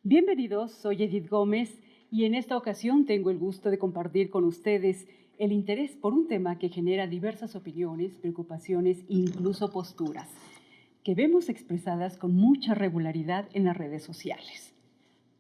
Bienvenidos, soy Edith Gómez y en esta ocasión tengo el gusto de compartir con ustedes el interés por un tema que genera diversas opiniones, preocupaciones e incluso posturas, que vemos expresadas con mucha regularidad en las redes sociales.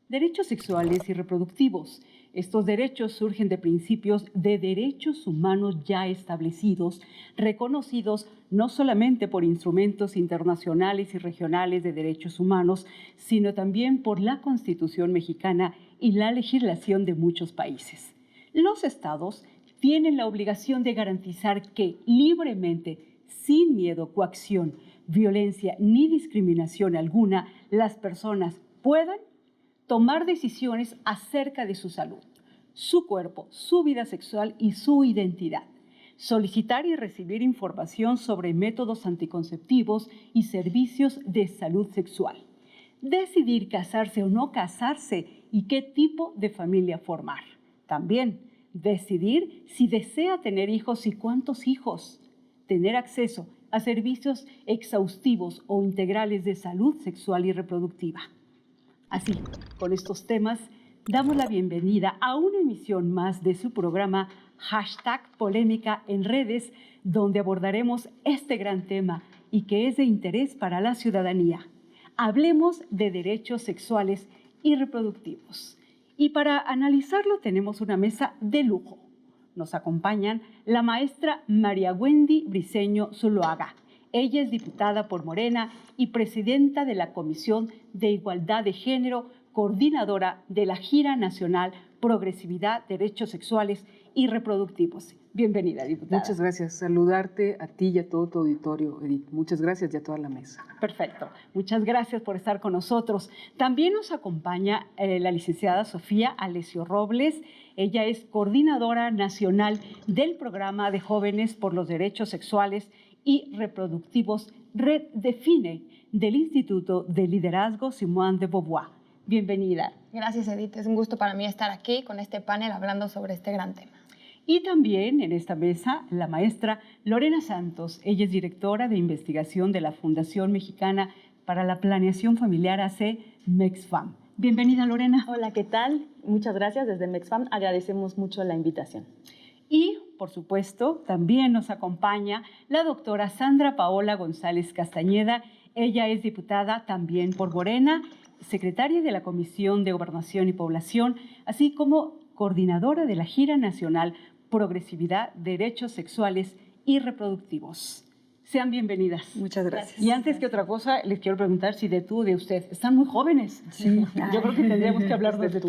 Derechos sexuales y reproductivos. Estos derechos surgen de principios de derechos humanos ya establecidos, reconocidos no solamente por instrumentos internacionales y regionales de derechos humanos, sino también por la Constitución mexicana y la legislación de muchos países. Los estados tienen la obligación de garantizar que libremente, sin miedo, coacción, violencia ni discriminación alguna, las personas puedan tomar decisiones acerca de su salud, su cuerpo, su vida sexual y su identidad. Solicitar y recibir información sobre métodos anticonceptivos y servicios de salud sexual. Decidir casarse o no casarse y qué tipo de familia formar. También decidir si desea tener hijos y cuántos hijos. Tener acceso a servicios exhaustivos o integrales de salud sexual y reproductiva. Así, con estos temas, damos la bienvenida a una emisión más de su programa #Polémica en redes, donde abordaremos este gran tema y que es de interés para la ciudadanía. Hablemos de derechos sexuales y reproductivos. Y para analizarlo tenemos una mesa de lujo. Nos acompañan la maestra María Wendy Briceño Zuloaga. Ella es diputada por Morena y presidenta de la Comisión de Igualdad de Género, coordinadora de la Gira Nacional Progresividad, Derechos Sexuales y Reproductivos. Bienvenida, diputada. Muchas gracias. Saludarte a ti y a todo tu auditorio, Edith. Muchas gracias y a toda la mesa. Perfecto. Muchas gracias por estar con nosotros. También nos acompaña la licenciada Sofía Alessio Robles. Ella es coordinadora nacional del Programa de Jóvenes por los Derechos Sexuales y Reproductivos Red Define del Instituto de Liderazgo Simone de Beauvoir. Bienvenida. Gracias, Edith. Es un gusto para mí estar aquí con este panel hablando sobre este gran tema. Y también en esta mesa la maestra Lorena Santos. Ella es directora de investigación de la Fundación Mexicana para la Planeación Familiar AC MEXFAM. Bienvenida, Lorena. Hola, ¿qué tal? Muchas gracias. Desde MEXFAM agradecemos mucho la invitación. Y, por supuesto, también nos acompaña la doctora Sandra Paola González Castañeda. Ella es diputada también por Morena, secretaria de la Comisión de Gobernación y Población, así como coordinadora de la Gira Nacional Progresividad, Derechos Sexuales y Reproductivos. Sean bienvenidas. Muchas gracias. Y antes que otra cosa, les quiero preguntar si de tú o de usted. Están muy jóvenes. Sí. Yo creo que tendríamos que hablar de tú.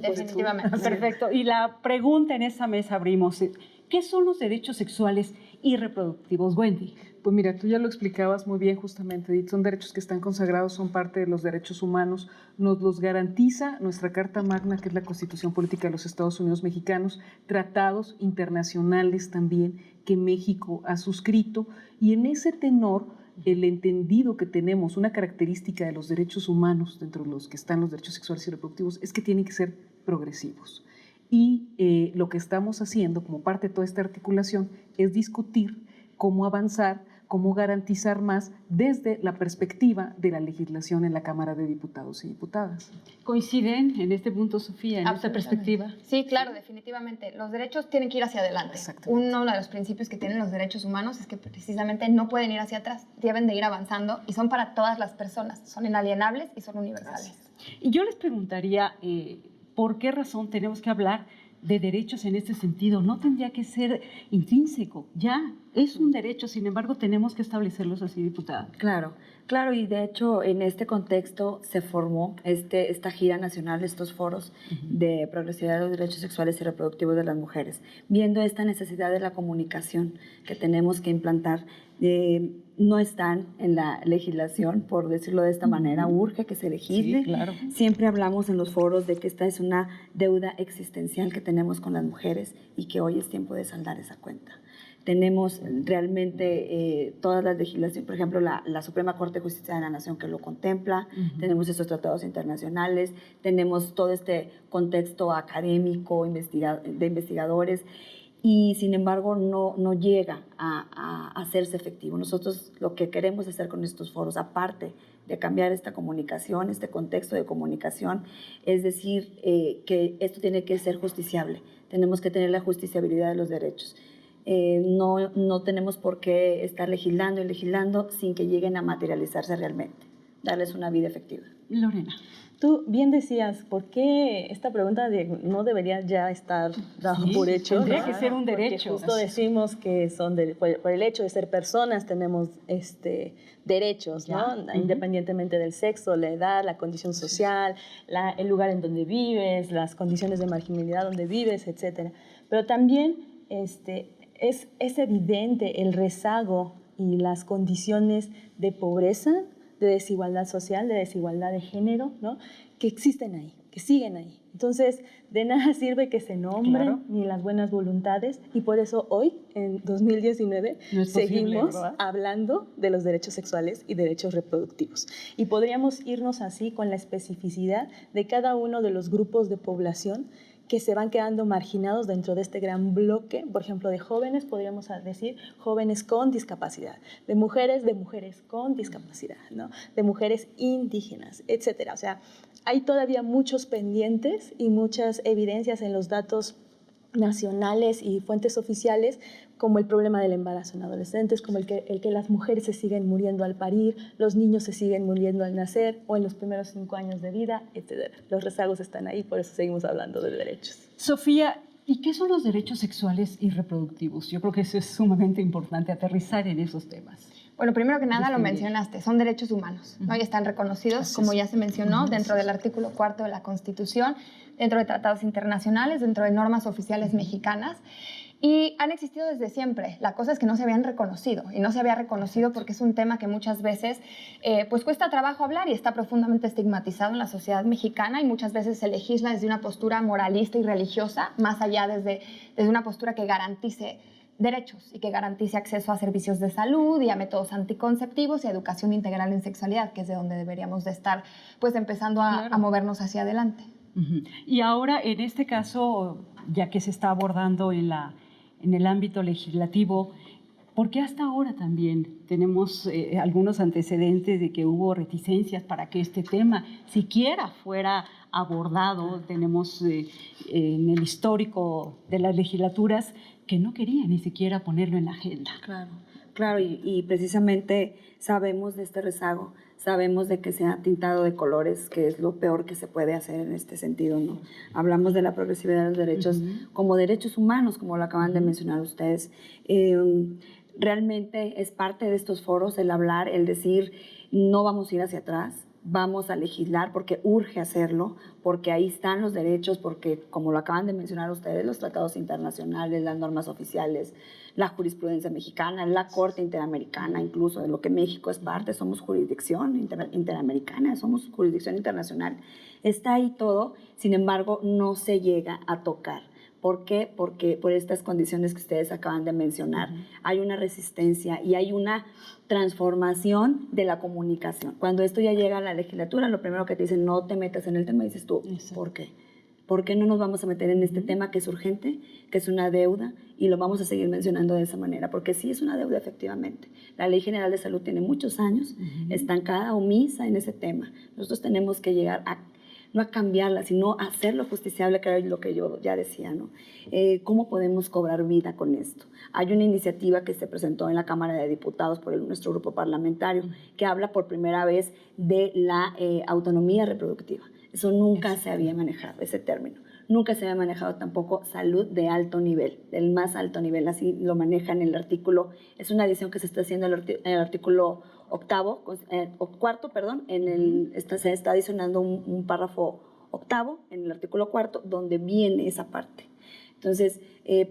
Definitivamente. Perfecto. Y la pregunta en esa mesa abrimos, ¿qué son los derechos sexuales y reproductivos, Wendy? Pues mira, tú ya lo explicabas muy bien justamente, Edith. Son derechos que están consagrados, son parte de los derechos humanos. Nos los garantiza nuestra Carta Magna, que es la Constitución Política de los Estados Unidos Mexicanos, tratados internacionales también que México ha suscrito. Y en ese tenor, el entendido que tenemos, una característica de los derechos humanos, dentro de los que están los derechos sexuales y reproductivos, es que tienen que ser progresivos. Y lo que estamos haciendo como parte de toda esta articulación es discutir cómo avanzar, cómo garantizar más desde la perspectiva de la legislación en la Cámara de Diputados y Diputadas. ¿Coinciden en este punto, Sofía, en esta perspectiva? Sí, claro, definitivamente. Los derechos tienen que ir hacia adelante. Uno de los principios que tienen los derechos humanos es que precisamente no pueden ir hacia atrás, deben de ir avanzando y son para todas las personas, son inalienables y son universales. Y yo les preguntaría, ¿por qué razón tenemos que hablar de derechos en este sentido? No tendría que ser intrínseco, ya es un derecho, sin embargo tenemos que establecerlos así, diputada. Claro, y de hecho en este contexto se formó esta gira nacional, estos foros de progresividad de los derechos sexuales y reproductivos de las mujeres, viendo esta necesidad de la comunicación que tenemos que implantar. No están en la legislación, por decirlo de esta manera, urge que se legisle. Sí, claro. Siempre hablamos en los foros de que esta es una deuda existencial que tenemos con las mujeres y que hoy es tiempo de saldar esa cuenta. Tenemos realmente todas las legislaciones, por ejemplo, la Suprema Corte de Justicia de la Nación que lo contempla, tenemos estos tratados internacionales, tenemos todo este contexto académico, de investigadores, y sin embargo no llega a hacerse efectivo. Nosotros lo que queremos hacer con estos foros, aparte de cambiar esta comunicación, este contexto de comunicación, es decir, que esto tiene que ser justiciable. Tenemos que tener la justiciabilidad de los derechos. No tenemos por qué estar legislando y legislando sin que lleguen a materializarse realmente, darles una vida efectiva. Lorena. Tú bien decías, ¿por qué esta pregunta no debería ya estar dado por hecho? Tendría ¿no? que ser un derecho. Porque justo decimos que por el hecho de ser personas tenemos derechos, ¿no? Independientemente del sexo, la edad, la condición social, el lugar en donde vives, las condiciones de marginalidad donde vives, etc. Pero también es evidente el rezago y las condiciones de pobreza, de desigualdad social, de desigualdad de género, ¿no? Que existen ahí, que siguen ahí. Entonces, de nada sirve que se nombren ni las buenas voluntades, y por eso hoy, en 2019, seguimos hablando de los derechos sexuales y derechos reproductivos. Y podríamos irnos así con la especificidad de cada uno de los grupos de población que se van quedando marginados dentro de este gran bloque, por ejemplo, de jóvenes, podríamos decir jóvenes con discapacidad, de mujeres con discapacidad, ¿no? De mujeres indígenas, etcétera. O sea, hay todavía muchos pendientes y muchas evidencias en los datos nacionales y fuentes oficiales, como el problema del embarazo en adolescentes, como el que las mujeres se siguen muriendo al parir, los niños se siguen muriendo al nacer o en los primeros 5 años de vida, etc. Los rezagos están ahí, por eso seguimos hablando de derechos. Sofía, ¿y qué son los derechos sexuales y reproductivos? Yo creo que eso es sumamente importante, aterrizar en esos temas. Bueno, primero que nada lo mencionaste, son derechos humanos, ¿no? Y están reconocidos, como ya se mencionó, dentro del artículo 4 de la Constitución, dentro de tratados internacionales, dentro de normas oficiales mexicanas. Y han existido desde siempre. La cosa es que no se habían reconocido. Y no se había reconocido porque es un tema que muchas veces pues cuesta trabajo hablar y está profundamente estigmatizado en la sociedad mexicana, y muchas veces se legisla desde una postura moralista y religiosa, más allá desde una postura que garantice derechos y que garantice acceso a servicios de salud y a métodos anticonceptivos y a educación integral en sexualidad, que es de donde deberíamos de estar pues empezando a movernos hacia adelante. Y ahora, en este caso, ya que se está abordando en el ámbito legislativo, ¿por qué hasta ahora también tenemos algunos antecedentes de que hubo reticencias para que este tema siquiera fuera abordado? Tenemos en el histórico de las legislaturas que no querían ni siquiera ponerlo en la agenda. Claro, y precisamente sabemos de este rezago, sabemos de que se ha tintado de colores, que es lo peor que se puede hacer en este sentido, ¿no? Hablamos de la progresividad de los derechos como derechos humanos, como lo acaban de mencionar ustedes. Realmente es parte de estos foros el hablar, el decir, no vamos a ir hacia atrás, vamos a legislar porque urge hacerlo, porque ahí están los derechos, porque, como lo acaban de mencionar ustedes, los tratados internacionales, las normas oficiales, la jurisprudencia mexicana, la Corte Interamericana, incluso de lo que México es parte, somos jurisdicción interamericana, somos jurisdicción internacional. Está ahí todo, sin embargo, no se llega a tocar. ¿Por qué? Porque por estas condiciones que ustedes acaban de mencionar, hay una resistencia y hay una transformación de la comunicación. Cuando esto ya llega a la legislatura, lo primero que te dicen, no te metas en el tema, y dices tú, ¿por qué? ¿Por qué no nos vamos a meter en este tema que es urgente, que es una deuda, y lo vamos a seguir mencionando de esa manera? Porque sí es una deuda, efectivamente. La Ley General de Salud tiene muchos años, estancada, omisa en ese tema. Nosotros tenemos que llegar no a cambiarla, sino a hacerlo justiciable, que era lo que yo ya decía, ¿no? ¿Cómo podemos cobrar vida con esto? Hay una iniciativa que se presentó en la Cámara de Diputados por nuestro grupo parlamentario que habla por primera vez de la autonomía reproductiva. Eso nunca se había manejado, ese término. Nunca se había manejado tampoco salud de alto nivel, del más alto nivel. Así lo maneja en el artículo, es una adición que se está haciendo en el artículo cuarto, se está adicionando un párrafo octavo en el artículo 4, donde viene esa parte. Entonces,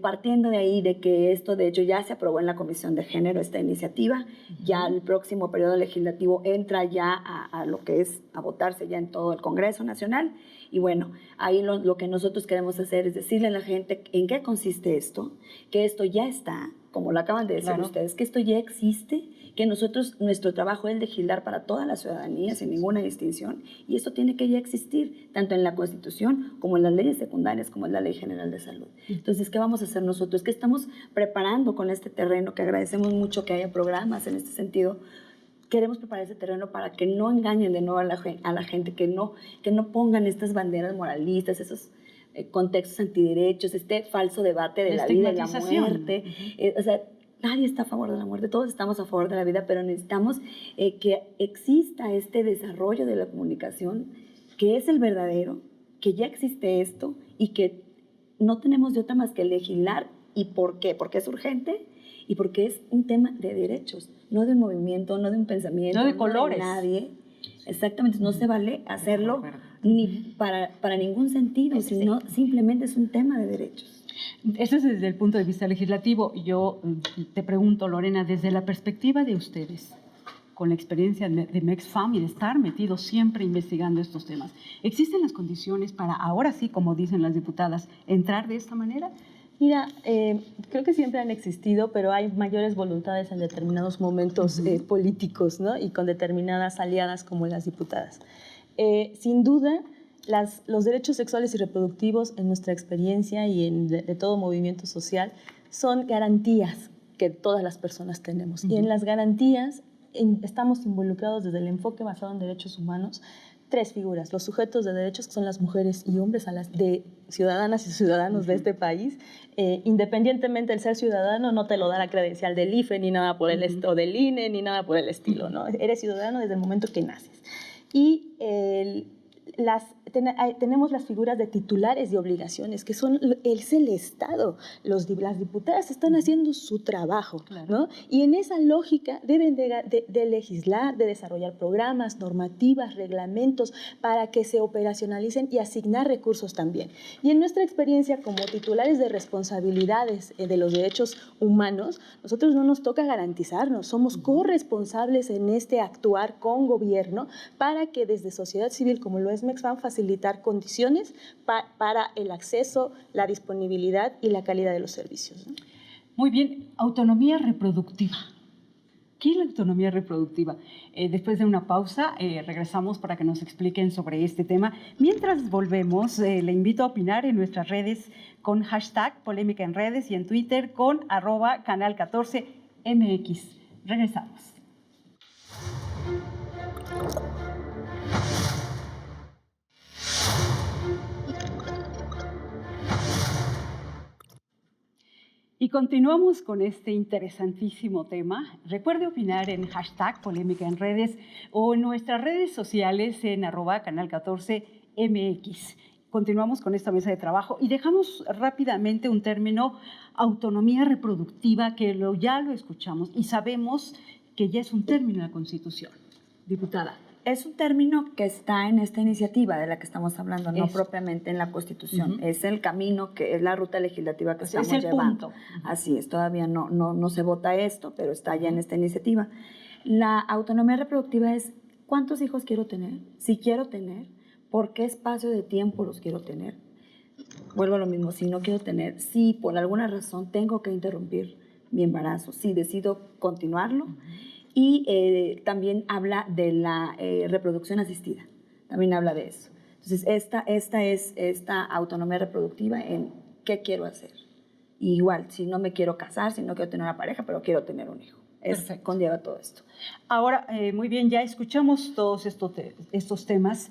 partiendo de ahí, de que esto de hecho ya se aprobó en la Comisión de Género, esta iniciativa, ya el próximo periodo legislativo entra ya a lo que es a votarse ya en todo el Congreso Nacional, y bueno, ahí lo que nosotros queremos hacer es decirle a la gente en qué consiste esto, que esto ya está, como lo acaban de decir ustedes, que esto ya existe, que nuestro trabajo es legislar para toda la ciudadanía sin ninguna distinción, y esto tiene que ya existir, tanto en la Constitución como en las leyes secundarias, como en la Ley General de Salud. Entonces, ¿qué vamos a hacer nosotros? ¿Qué estamos preparando con este terreno? Que agradecemos mucho que haya programas en este sentido. Queremos preparar ese terreno para que no engañen de nuevo a la gente, que no pongan estas banderas moralistas, esos contextos antiderechos, este falso debate de la vida y la muerte. O sea, nadie está a favor de la muerte, todos estamos a favor de la vida, pero necesitamos que exista este desarrollo de la comunicación, que es el verdadero, que ya existe esto y que no tenemos de otra más que legislar. ¿Y por qué? Porque es urgente y porque es un tema de derechos, no de un movimiento, no de un pensamiento, no de colores. De nadie. Exactamente, no se vale hacerlo ni para ningún sentido, sino simplemente es un tema de derechos. Eso es desde el punto de vista legislativo. Yo te pregunto, Lorena, desde la perspectiva de ustedes, con la experiencia de MexFam y de estar metidos siempre investigando estos temas, ¿existen las condiciones para, ahora sí, como dicen las diputadas, entrar de esta manera? Mira, creo que siempre han existido, pero hay mayores voluntades en determinados momentos políticos, ¿no? Y con determinadas aliadas como las diputadas. Sin duda, los derechos sexuales y reproductivos, en nuestra experiencia y de todo movimiento social, son garantías que todas las personas tenemos. Y en las garantías estamos involucrados desde el enfoque basado en derechos humanos, 3 figuras: los sujetos de derechos, que son las mujeres y hombres, de ciudadanas y ciudadanos de este país. Independientemente del ser ciudadano, no te lo da la credencial del IFE ni nada por el o del INE ni nada por el estilo, ¿no? Eres ciudadano desde el momento que naces. Y tenemos las figuras de titulares de obligaciones, que es el Estado. Las diputadas están haciendo su trabajo, claro, ¿no? Y en esa lógica deben de legislar, de desarrollar programas, normativas, reglamentos, para que se operacionalicen y asignar recursos también. Y en nuestra experiencia como titulares de responsabilidades de los derechos humanos, nosotros no nos toca garantizarnos, somos corresponsables en este actuar con gobierno para que desde sociedad civil, como lo es MexFam, facilitar condiciones para el acceso, la disponibilidad y la calidad de los servicios, ¿no? Muy bien, autonomía reproductiva. ¿Qué es la autonomía reproductiva? Después de una pausa, regresamos para que nos expliquen sobre este tema. Mientras volvemos, le invito a opinar en nuestras redes con hashtag Polémica en Redes y en Twitter con @canal14mx. Regresamos. Y continuamos con este interesantísimo tema. Recuerde opinar en hashtag Polémica en Redes o en nuestras redes sociales en @canal14mx. Continuamos con esta mesa de trabajo y dejamos rápidamente un término, autonomía reproductiva, que ya lo escuchamos y sabemos que ya es un término en la Constitución. Diputada. Es un término que está en esta iniciativa de la que estamos hablando, no propiamente en la Constitución. Es el camino, que es la ruta legislativa que estamos llevando. Así es, todavía no se vota esto, pero está ya en esta iniciativa. La autonomía reproductiva es cuántos hijos quiero tener, si quiero tener, por qué espacio de tiempo los quiero tener. Vuelvo a lo mismo, si no quiero tener, si por alguna razón tengo que interrumpir mi embarazo, si decido continuarlo. Y también habla de la reproducción asistida, también habla de eso. Entonces, esta autonomía reproductiva en qué quiero hacer. Y igual, si no me quiero casar, si no quiero tener una pareja, pero quiero tener un hijo. Conlleva todo esto. Ahora, muy bien, ya escuchamos todos estos temas.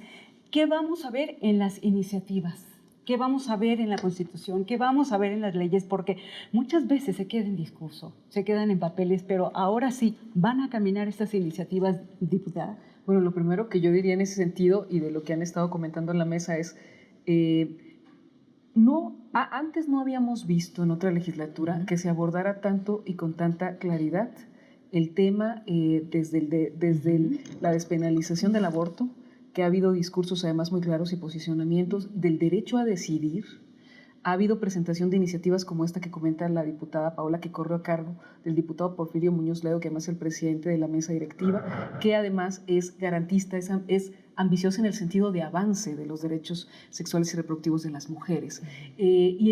¿Qué vamos a ver en las iniciativas? ¿Qué vamos a ver en la Constitución? ¿Qué vamos a ver en las leyes? Porque muchas veces se queda en discurso, se quedan en papeles, pero ahora sí, ¿van a caminar estas iniciativas, diputada? Bueno, lo primero que yo diría en ese sentido, y de lo que han estado comentando en la mesa, es antes no habíamos visto en otra legislatura que se abordara tanto y con tanta claridad el tema desde la despenalización del aborto, que ha habido discursos además muy claros y posicionamientos del derecho a decidir. Ha habido presentación de iniciativas como esta que comenta la diputada Paola, que corrió a cargo del diputado Porfirio Muñoz Ledo, que además es el presidente de la mesa directiva, que además es garantista, es ambiciosa en el sentido de avance de los derechos sexuales y reproductivos de las mujeres. Y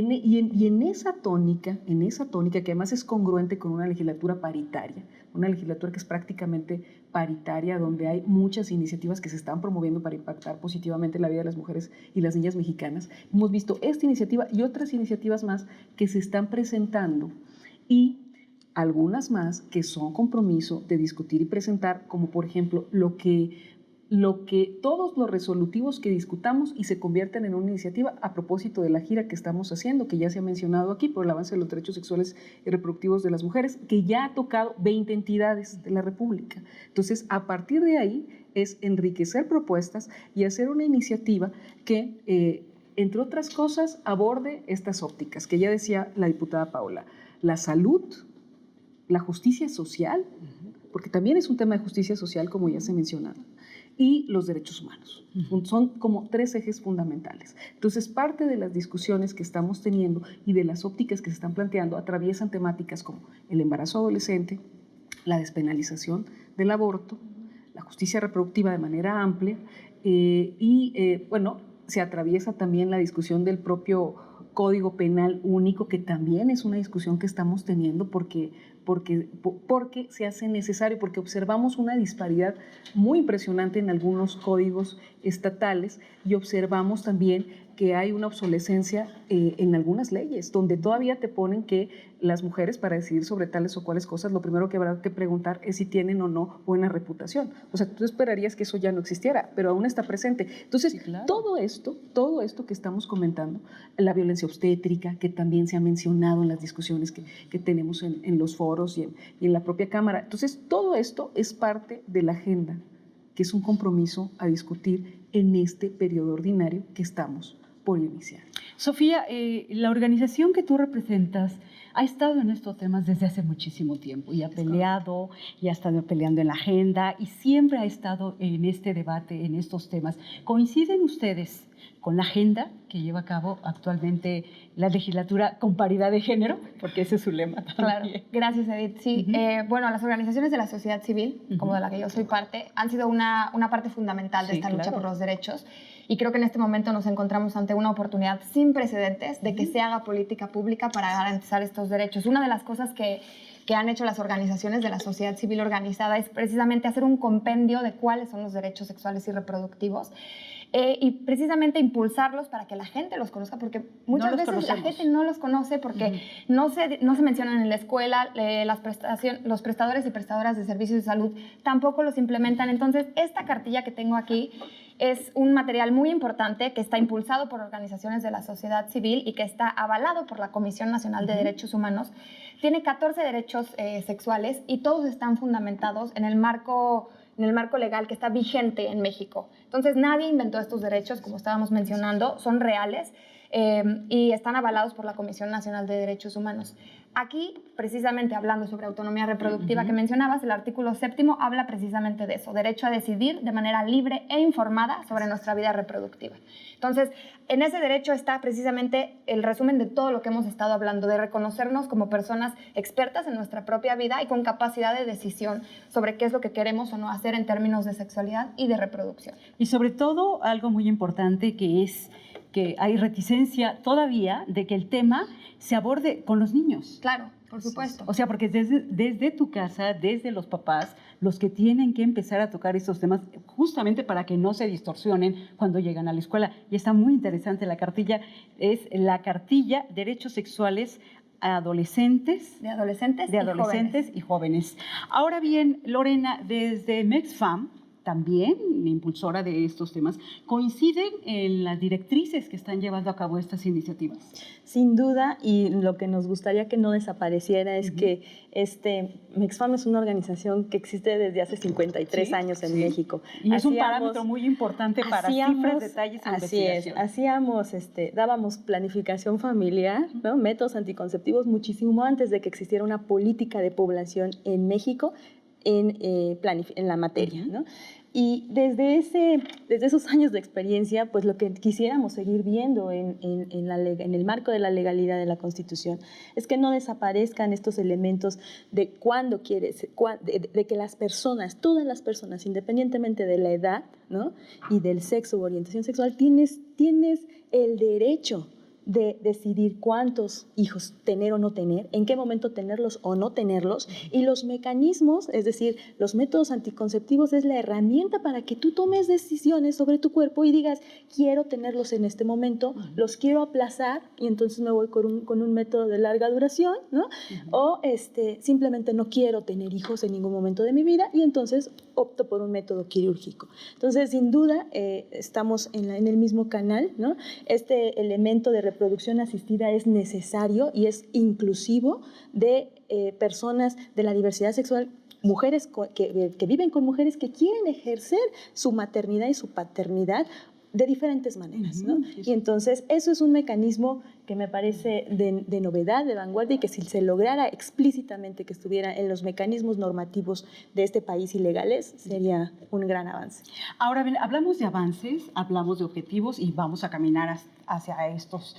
en esa tónica, que además es congruente con una legislatura paritaria, una legislatura que es prácticamente paritaria, donde hay muchas iniciativas que se están promoviendo para impactar positivamente la vida de las mujeres y las niñas mexicanas. Hemos visto esta iniciativa y otras iniciativas más que se están presentando, y algunas más que son compromiso de discutir y presentar, como por ejemplo lo que todos los resolutivos que discutamos y se convierten en una iniciativa a propósito de la gira que estamos haciendo, que ya se ha mencionado aquí, por el avance de los derechos sexuales y reproductivos de las mujeres, que ya ha tocado 20 entidades de la República. Entonces, a partir de ahí es enriquecer propuestas y hacer una iniciativa que, entre otras cosas, aborde estas ópticas, que ya decía la diputada Paola: la salud, la justicia social, porque también es un tema de justicia social, como ya se mencionaba, y los derechos humanos. Son como 3 ejes fundamentales. Entonces, parte de las discusiones que estamos teniendo y de las ópticas que se están planteando atraviesan temáticas como el embarazo adolescente, la despenalización del aborto, la justicia reproductiva de manera amplia, bueno, se atraviesa también la discusión del propio Código Penal Único, que también es una discusión que estamos teniendo porque se hace necesario, porque observamos una disparidad muy impresionante en algunos códigos estatales, y observamos también que hay una obsolescencia en algunas leyes, donde todavía te ponen que las mujeres, para decidir sobre tales o cuales cosas, lo primero que habrá que preguntar es si tienen o no buena reputación. O sea, tú esperarías que eso ya no existiera, pero aún está presente. Entonces, sí, claro, todo esto que estamos comentando, la violencia obstétrica, que también se ha mencionado en las discusiones que tenemos en los foros y en la propia Cámara. Entonces, todo esto es parte de la agenda, que es un compromiso a discutir en este periodo ordinario que estamos por iniciar. Sofía, la organización que tú representas ha estado en estos temas desde hace muchísimo tiempo y ha peleado y ha estado peleando en la agenda y siempre ha estado en este debate, en estos temas. ¿Coinciden ustedes con la agenda que lleva a cabo actualmente la legislatura con paridad de género? Porque ese es su lema también. Claro, gracias, Edith. Sí, bueno, las organizaciones de la sociedad civil, como de la que yo soy parte, han sido una parte fundamental de esta lucha por los derechos, y creo que en este momento nos encontramos ante una oportunidad sin precedentes de que se haga política pública para garantizar estos derechos. Una de las cosas que han hecho las organizaciones de la sociedad civil organizada es precisamente hacer un compendio de cuáles son los derechos sexuales y reproductivos, y precisamente impulsarlos para que la gente los conozca, porque muchas veces la gente no los conoce porque no se mencionan en la escuela, los prestadores y prestadoras de servicios de salud tampoco los implementan. Entonces, esta cartilla que tengo aquí es un material muy importante que está impulsado por organizaciones de la sociedad civil y que está avalado por la Comisión Nacional de Derechos Humanos. Tiene 14 derechos sexuales y todos están fundamentados en el marco legal que está vigente en México. Entonces, nadie inventó estos derechos, como estábamos mencionando, son reales y están avalados por la Comisión Nacional de Derechos Humanos. Aquí, precisamente hablando sobre autonomía reproductiva que mencionabas, el artículo 7º habla precisamente de eso, derecho a decidir de manera libre e informada sobre nuestra vida reproductiva. Entonces, en ese derecho está precisamente el resumen de todo lo que hemos estado hablando, de reconocernos como personas expertas en nuestra propia vida y con capacidad de decisión sobre qué es lo que queremos o no hacer en términos de sexualidad y de reproducción. Y sobre todo, algo muy importante que es que hay reticencia todavía de que el tema se aborde con los niños. Claro, por supuesto. O sea, porque desde tu casa, desde los papás, los que tienen que empezar a tocar estos temas justamente para que no se distorsionen cuando llegan a la escuela. Y está muy interesante la cartilla, es la cartilla Derechos Sexuales a Adolescentes. De adolescentes y jóvenes. Ahora bien, Lorena, desde MexFam, también impulsora de estos temas, ¿coinciden en las directrices que están llevando a cabo estas iniciativas? Sin duda, y lo que nos gustaría que no desapareciera es que MexFam es una organización que existe desde hace 53 años en México. Y es un parámetro muy importante para cifras, detalles e investigación. Hacíamos, dábamos planificación familiar, ¿no? Métodos anticonceptivos muchísimo antes de que existiera una política de población en México en la materia, ¿no? Y desde esos años de experiencia, pues lo que quisiéramos seguir viendo en el marco de la legalidad de la Constitución es que no desaparezcan estos elementos de de que las personas, todas las personas, independientemente de la edad, ¿no?, y del sexo u orientación sexual, tienes el derecho de decidir cuántos hijos tener o no tener, en qué momento tenerlos o no tenerlos, y los mecanismos, es decir, los métodos anticonceptivos es la herramienta para que tú tomes decisiones sobre tu cuerpo y digas, quiero tenerlos en este momento, los quiero aplazar y entonces me voy con un método de larga duración, ¿no? O simplemente no quiero tener hijos en ningún momento de mi vida y entonces opto por un método quirúrgico. Entonces, sin duda, estamos en el mismo canal, ¿no? Este elemento de reproducción asistida es necesario y es inclusivo de personas de la diversidad sexual, mujeres que viven con mujeres que quieren ejercer su maternidad y su paternidad de diferentes maneras, ¿no? Y entonces eso es un mecanismo que me parece de novedad, de vanguardia, y que si se lograra explícitamente que estuviera en los mecanismos normativos de este país y legales, sería un gran avance. Ahora bien, hablamos de avances, hablamos de objetivos y vamos a caminar hacia estos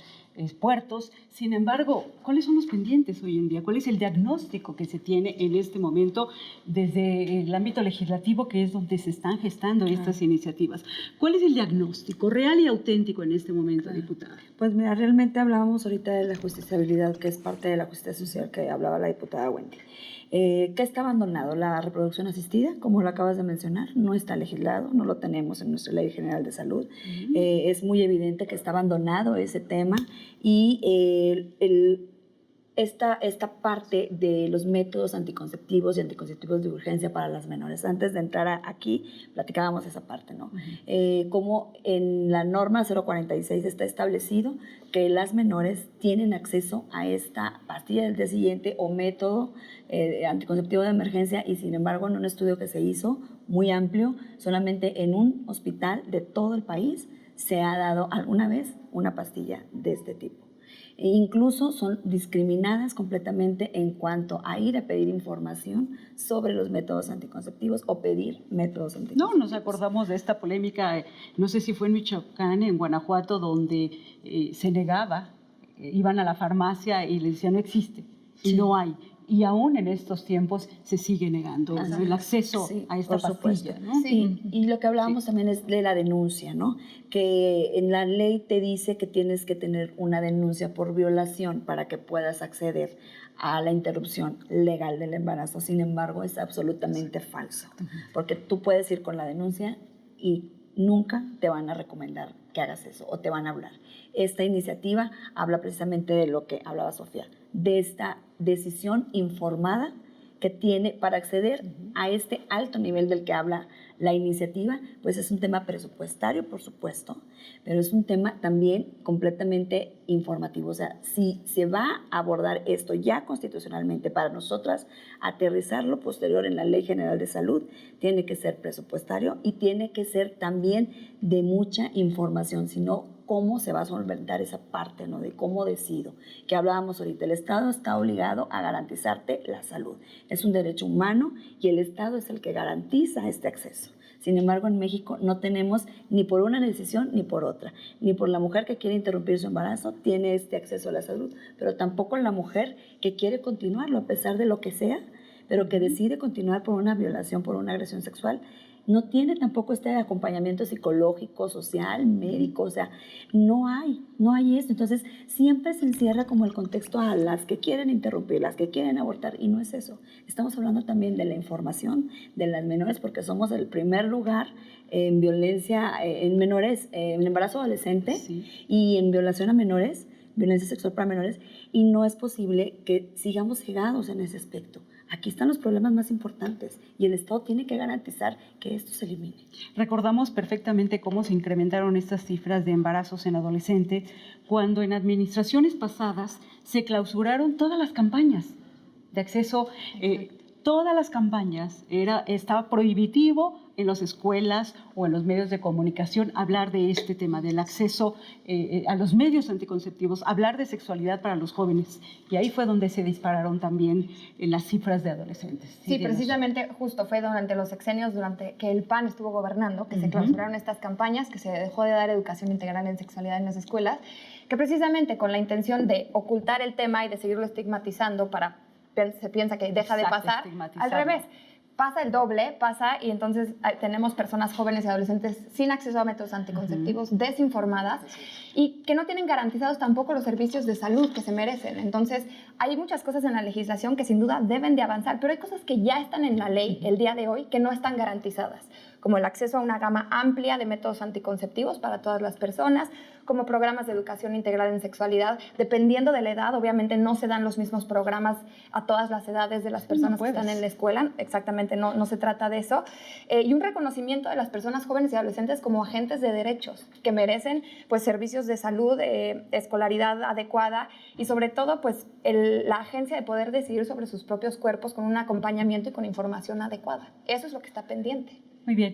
puertos. Sin embargo, ¿cuáles son los pendientes hoy en día? ¿Cuál es el diagnóstico que se tiene en este momento desde el ámbito legislativo, que es donde se están gestando estas iniciativas? ¿Cuál es el diagnóstico real y auténtico en este momento, diputada? Pues mira, realmente hablábamos ahorita de la justiciabilidad, que es parte de la justicia social que hablaba la diputada Wendy. ¿Qué está abandonado? La reproducción asistida, como lo acabas de mencionar, no está legislado, no lo tenemos en nuestra Ley General de Salud. Es muy evidente que está abandonado ese tema y esta parte de los métodos anticonceptivos y anticonceptivos de urgencia para las menores. Antes de entrar aquí, platicábamos esa parte, ¿no? Como en la norma 046 está establecido que las menores tienen acceso a esta pastilla del día siguiente o método anticonceptivo de emergencia, y sin embargo en un estudio que se hizo muy amplio, solamente en un hospital de todo el país se ha dado alguna vez una pastilla de este tipo. E incluso son discriminadas completamente en cuanto a ir a pedir información sobre los métodos anticonceptivos o pedir métodos anticonceptivos. No, nos acordamos de esta polémica, no sé si fue en Michoacán, en Guanajuato, donde se negaba, iban a la farmacia y les decían no existe, y no hay. Y aún en estos tiempos se sigue negando, ¿no?, el acceso a esta pastilla, ¿no? Sí, y lo que hablábamos también es de la denuncia, ¿no? Que en la ley te dice que tienes que tener una denuncia por violación para que puedas acceder a la interrupción legal del embarazo. Sin embargo, es absolutamente falso, porque tú puedes ir con la denuncia y nunca te van a recomendar que hagas eso o te van a hablar. Esta iniciativa habla precisamente de lo que hablaba Sofía, de esta decisión informada que tiene para acceder a este alto nivel del que habla la iniciativa. Pues es un tema presupuestario, por supuesto, pero es un tema también completamente informativo. O sea, si se va a abordar esto ya constitucionalmente para nosotras, aterrizarlo posterior en la Ley General de Salud, tiene que ser presupuestario y tiene que ser también de mucha información, sino cómo se va a solventar esa parte, ¿no?, de cómo decido. Que hablábamos ahorita, el Estado está obligado a garantizarte la salud. Es un derecho humano y el Estado es el que garantiza este acceso. Sin embargo, en México no tenemos ni por una decisión ni por otra. Ni por la mujer que quiere interrumpir su embarazo tiene este acceso a la salud, pero tampoco la mujer que quiere continuarlo a pesar de lo que sea, pero que decide continuar por una violación, por una agresión sexual, no tiene tampoco este acompañamiento psicológico, social, médico. O sea, no hay esto. Entonces, siempre se encierra como el contexto a las que quieren interrumpir, las que quieren abortar, y no es eso. Estamos hablando también de la información de las menores, porque somos el primer lugar en violencia en menores, en embarazo adolescente, y en violación a menores, violencia sexual para menores, y no es posible que sigamos cegados en ese aspecto. Aquí están los problemas más importantes y el Estado tiene que garantizar que esto se elimine. Recordamos perfectamente cómo se incrementaron estas cifras de embarazos en adolescentes cuando en administraciones pasadas se clausuraron todas las campañas de acceso. todas las campañas estaba prohibitivo en las escuelas o en los medios de comunicación hablar de este tema, del acceso a los medios anticonceptivos, hablar de sexualidad para los jóvenes. Y ahí fue donde se dispararon también las cifras de adolescentes. Sí, precisamente justo fue durante los sexenios, durante que el PAN estuvo gobernando, que se clausuraron estas campañas, que se dejó de dar educación integral en sexualidad en las escuelas, que precisamente con la intención de ocultar el tema y de seguirlo estigmatizando se piensa que deja de pasar, al revés. Pasa el doble, y entonces tenemos personas jóvenes y adolescentes sin acceso a métodos anticonceptivos, desinformadas y que no tienen garantizados tampoco los servicios de salud que se merecen. Entonces, hay muchas cosas en la legislación que sin duda deben de avanzar, pero hay cosas que ya están en la ley el día de hoy que no están garantizadas, como el acceso a una gama amplia de métodos anticonceptivos para todas las personas, como programas de educación integral en sexualidad. Dependiendo de la edad, obviamente no se dan los mismos programas a todas las edades de las personas que están en la escuela, exactamente, no se trata de eso. Y un reconocimiento de las personas jóvenes y adolescentes como agentes de derechos, que merecen pues, servicios de salud, escolaridad adecuada y sobre todo pues, la agencia de poder decidir sobre sus propios cuerpos con un acompañamiento y con información adecuada. Eso es lo que está pendiente. Muy bien.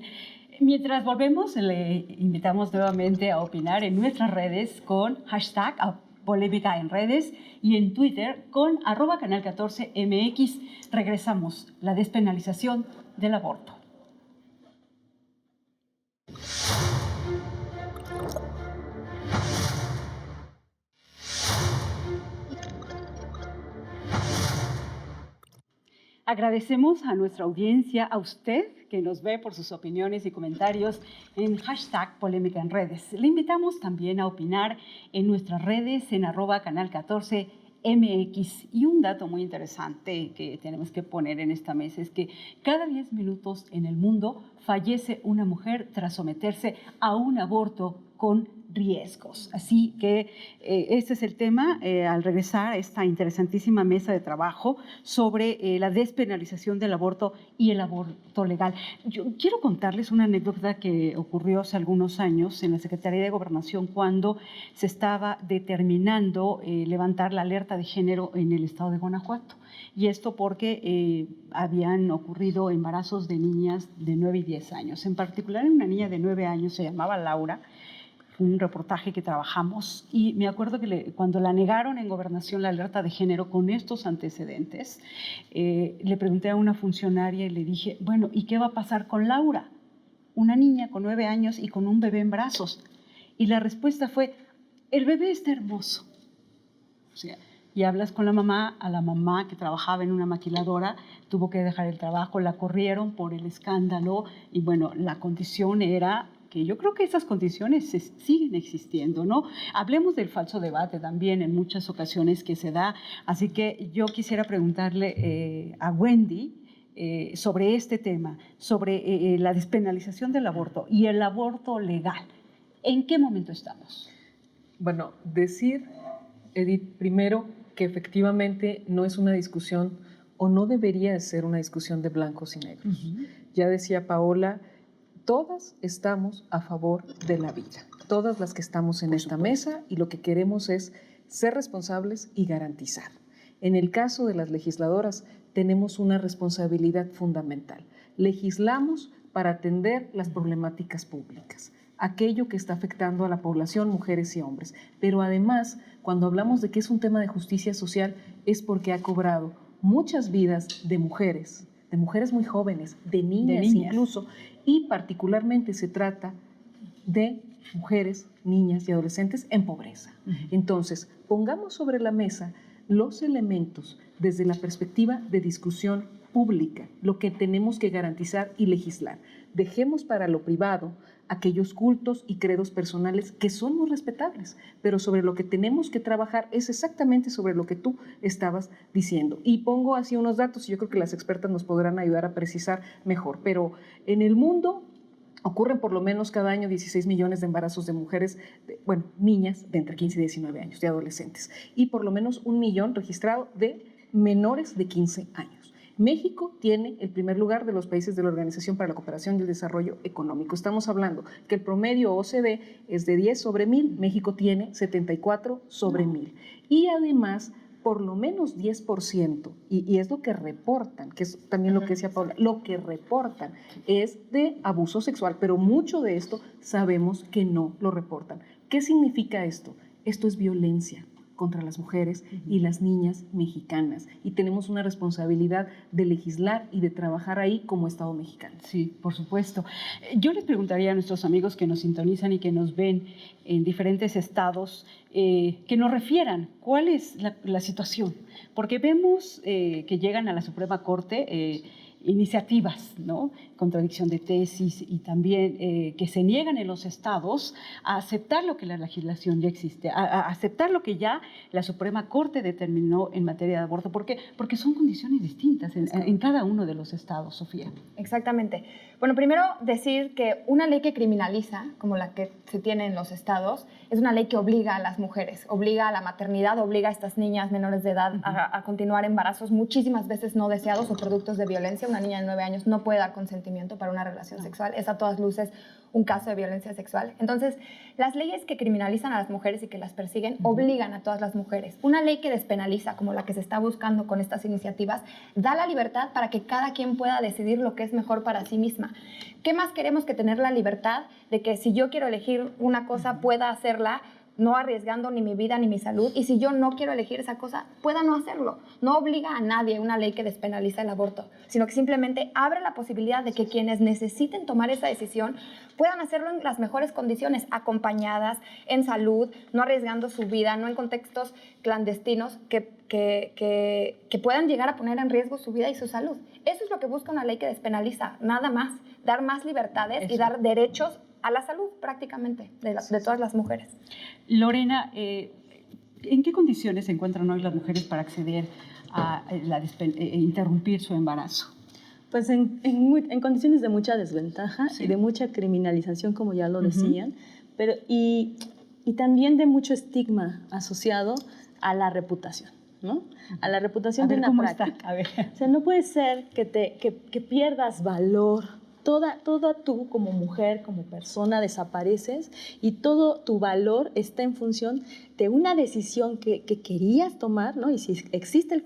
Mientras volvemos, le invitamos nuevamente a opinar en nuestras redes con hashtag Polémica en Redes y en Twitter con @canal14mx. Regresamos. La despenalización del aborto. Agradecemos a nuestra audiencia, a usted que nos ve por sus opiniones y comentarios en hashtag Polémica en Redes. Le invitamos también a opinar en nuestras redes en @canal14mx. Y un dato muy interesante que tenemos que poner en esta mesa es que cada 10 minutos en el mundo fallece una mujer tras someterse a un aborto con riesgos. Así que este es el tema al regresar a esta interesantísima mesa de trabajo sobre la despenalización del aborto y el aborto legal. Yo quiero contarles una anécdota que ocurrió hace algunos años en la Secretaría de Gobernación cuando se estaba determinando levantar la alerta de género en el estado de Guanajuato. Y esto porque habían ocurrido embarazos de niñas de 9 y 10 años. En particular, una niña de 9 años se llamaba Laura, un reportaje que trabajamos, y me acuerdo que cuando la negaron en Gobernación la alerta de género con estos antecedentes, le pregunté a una funcionaria y le dije, bueno, ¿y qué va a pasar con Laura? Una niña con 9 años y con un bebé en brazos. Y la respuesta fue, el bebé está hermoso. O sea, y hablas con la mamá, a la mamá que trabajaba en una maquiladora, tuvo que dejar el trabajo, la corrieron por el escándalo, y bueno, la condición era que yo creo que esas condiciones siguen existiendo, ¿no? Hablemos del falso debate también en muchas ocasiones que se da, así que yo quisiera preguntarle a Wendy sobre este tema, sobre la despenalización del aborto y el aborto legal. ¿En qué momento estamos? Bueno, decir, Edith, primero que efectivamente no es una discusión o no debería de ser una discusión de blancos y negros. Ya decía Paola, todas estamos a favor de la vida, todas las que estamos en esta mesa, y lo que queremos es ser responsables y garantizar. En el caso de las legisladoras tenemos una responsabilidad fundamental. Legislamos para atender las problemáticas públicas, aquello que está afectando a la población, mujeres y hombres. Pero además, cuando hablamos de que es un tema de justicia social, es porque ha cobrado muchas vidas de mujeres muy jóvenes, de niñas incluso, y particularmente se trata de mujeres, niñas y adolescentes en pobreza. Entonces, pongamos sobre la mesa los elementos desde la perspectiva de discusión pública, lo que tenemos que garantizar y legislar. Dejemos para lo privado aquellos cultos y credos personales que son muy respetables, pero sobre lo que tenemos que trabajar es exactamente sobre lo que tú estabas diciendo. Y pongo así unos datos y yo creo que las expertas nos podrán ayudar a precisar mejor, pero en el mundo ocurren por lo menos cada año 16 millones de embarazos de mujeres, niñas de entre 15 y 19 años, de adolescentes, y por lo menos 1 millón registrado de menores de 15 años. México tiene el primer lugar de los países de la Organización para la Cooperación y el Desarrollo Económico. Estamos hablando que el promedio OCDE es de 10 sobre 1000, México tiene 74 sobre 1000. Y además por lo menos 10%, y es lo que reportan, que es también lo que decía Paula, lo que reportan es de abuso sexual, pero mucho de esto sabemos que no lo reportan. ¿Qué significa esto? Esto es violencia contra las mujeres y las niñas mexicanas, y tenemos una responsabilidad de legislar y de trabajar ahí como Estado mexicano. Sí, por supuesto. Yo les preguntaría a nuestros amigos que nos sintonizan y que nos ven en diferentes estados, que nos refieran cuál es la situación, porque vemos que llegan a la Suprema Corte iniciativas, ¿no? Contradicción de tesis, y también que se niegan en los estados a aceptar lo que la legislación ya existe, a aceptar lo que ya la Suprema Corte determinó en materia de aborto, porque son condiciones distintas en cada uno de los estados, Sofía. Exactamente. Bueno, primero decir que una ley que criminaliza, como la que se tiene en los estados, es una ley que obliga a las mujeres, obliga a la maternidad, obliga a estas niñas menores de edad a continuar embarazos muchísimas veces no deseados o productos de violencia. Una niña de 9 años no puede dar consentimiento para una relación sexual. Es a todas luces un caso de violencia sexual. Entonces, las leyes que criminalizan a las mujeres y que las persiguen obligan a todas las mujeres. Una ley que despenaliza, como la que se está buscando con estas iniciativas, da la libertad para que cada quien pueda decidir lo que es mejor para sí misma. ¿Qué más queremos que tener la libertad de que si yo quiero elegir una cosa pueda hacerla, no arriesgando ni mi vida ni mi salud, y si yo no quiero elegir esa cosa, pueda no hacerlo? No obliga a nadie una ley que despenaliza el aborto, sino que simplemente abre la posibilidad de que quienes necesiten tomar esa decisión puedan hacerlo en las mejores condiciones, acompañadas, en salud, no arriesgando su vida, no en contextos clandestinos que puedan llegar a poner en riesgo su vida y su salud. Eso es lo que busca una ley que despenaliza, nada más, dar más libertades y dar derechos a la salud prácticamente de todas las mujeres. Lorena, ¿en qué condiciones se encuentran hoy las mujeres para acceder a interrumpir su embarazo? Pues en condiciones de mucha desventaja y de mucha criminalización, como ya lo decían, pero y también de mucho estigma asociado a la reputación, ¿no? A la reputación de una práctica. A ver. O sea, no puede ser que pierdas valor. Toda tú como mujer, como persona, desapareces, y todo tu valor está en función de una decisión que querías tomar, ¿no? Y si existe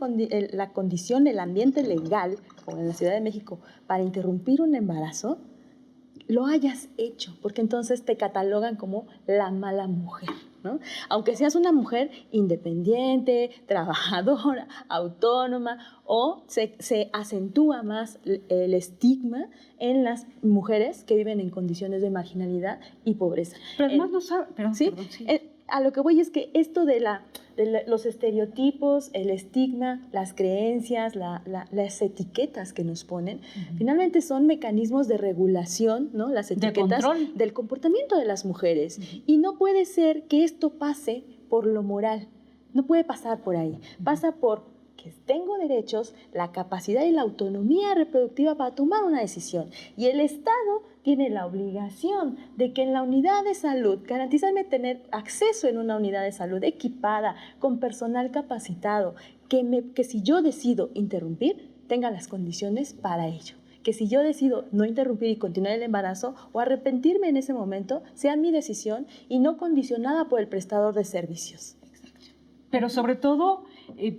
la condición, el ambiente legal, como en la Ciudad de México, para interrumpir un embarazo, lo hayas hecho, porque entonces te catalogan como la mala mujer, ¿no? Aunque seas una mujer independiente, trabajadora, autónoma, o se acentúa más el estigma en las mujeres que viven en condiciones de marginalidad y pobreza. Pero además no sabe... Perdón, ¿sí? Sí. A lo que voy es que esto de los estereotipos, el estigma, las creencias, las etiquetas que nos ponen, finalmente son mecanismos de regulación, ¿no? Las etiquetas del comportamiento de las mujeres. Y no puede ser que esto pase por lo moral, no puede pasar por ahí, pasa por que tengo derechos, la capacidad y la autonomía reproductiva para tomar una decisión. Y el Estado tiene la obligación de que en la unidad de salud, garantizarme tener acceso en una unidad de salud equipada, con personal capacitado, que si yo decido interrumpir, tenga las condiciones para ello. Que si yo decido no interrumpir y continuar el embarazo o arrepentirme en ese momento, sea mi decisión y no condicionada por el prestador de servicios. Pero sobre todo,